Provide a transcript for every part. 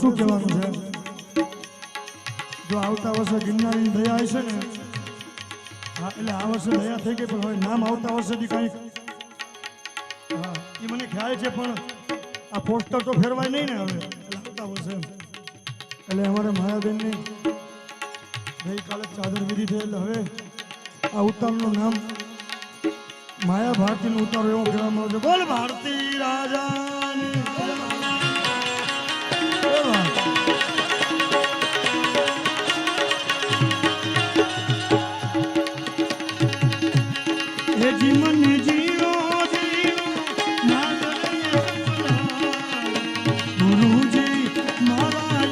શું કહેવાનું છે? જો આવતા વર્ષે ગિરનારની દયા હશે ને, હા એટલે આ વર્ષે દયા થઈ ગઈ, પણ હવે નામ આવતા વર્ષેથી કંઈક હા એ મને ખ્યાલ છે, પણ આ પોસ્ટર તો ફેરવાય નહીં ને હવે, એટલે આવતા વર્ષે એટલે અમારે માયાબેનની ગઈકાલે ચાદર વિધિ થઈ, એટલે હવે આ ઉતારનું નામ માયા ભારતીનું ઉતારો એવો કહેવામાં આવે છે. બોલ ભારતી રાજાની હે જીવન જીઓ ગુરુજી મારા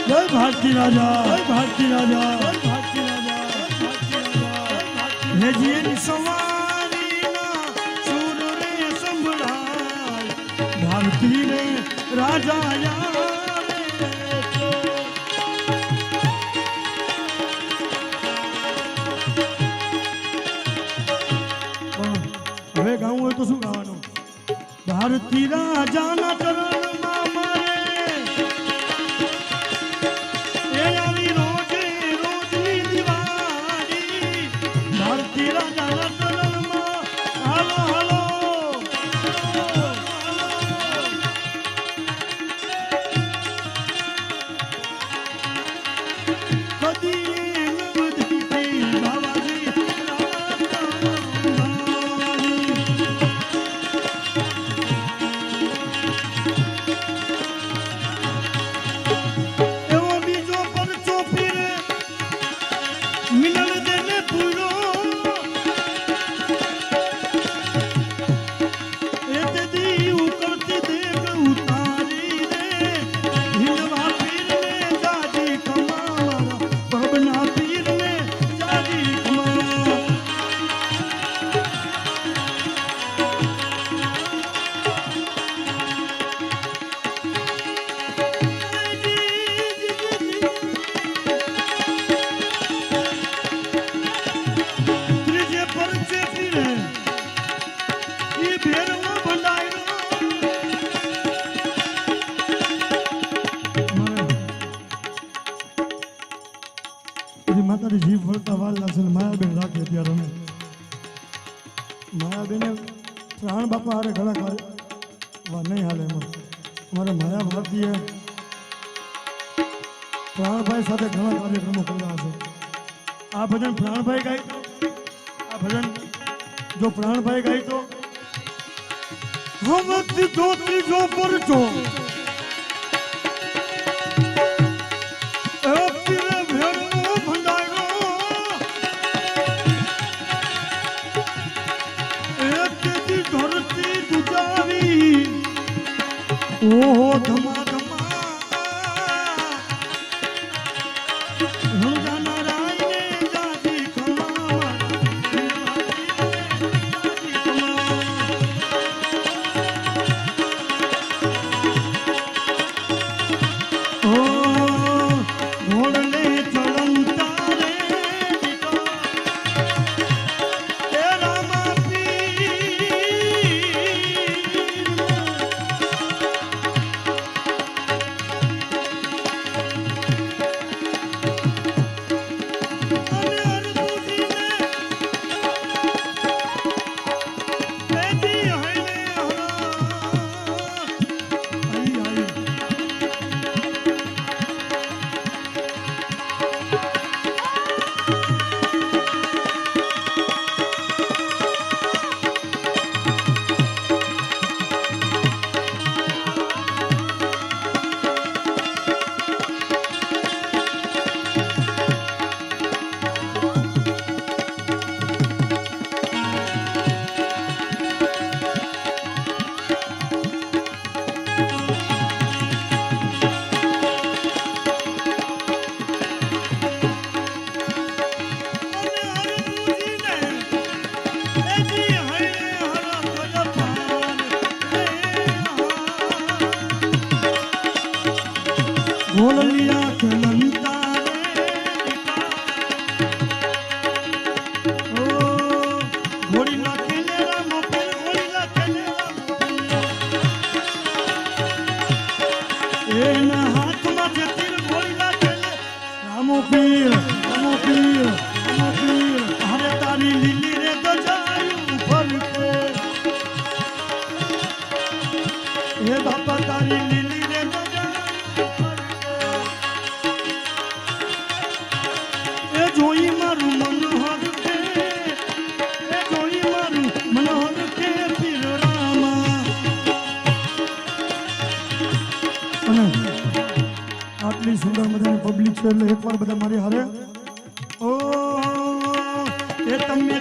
જય ભારતી રાજા, જય ભારતી રાજા, જય ભારતી રાજા, જય ભારતી રાજા. હે જીન સવારીના સુર રે સંભળાય, ભારતી રે રાજા હવે ગાવું હોય તો શું ગાવાનું? ભારતી રાજાના ચરણમાં મારે એ આવી રોજે રોજની દિવાળી, ભારતી રાજાના ચરણમાં હાલો હાલો કદી માતાની જીભ વળતા વાર લાગશે. માયાબેન રાખે ત્યારે અમે માયાબેને પ્રાણ બાપા હારે ઘણા કાર્ય નહીં હાલે એમાં. અમારે માયા ભારતીએ પ્રાણભાઈ સાથે ઘણા કાર્યક્રમો કર્યા હશે. આ ભજન પ્રાણભાઈ ગાય તો, આ ભજન જો પ્રાણભાઈ ગાય તો વમત જો ત્રીજો પરચો ઓહો ધમા ધમા રંગના રાયને જાજી કમા ઓ ઘોડને ચલંતા રે એ રામા બોલિયા ખેલંતા રે ઓ ઘોડી ના ખેલે રામ પર ઘોડી ના ખેલે રામ પીર નમો પીર નમો પીર હરે તારી લીલી રે ગજાયું ફરકે હે બાપા તારી લીલી રે ગજાયું ફરકે એ જોઈ મારું મનોહર કે એ જોઈ મારું મનોહર કે પીર રામા અને આટલી સુંદર મજાની પબ્લિક છે એટલે એકવાર બધા મારી હારે ઓ એ તમે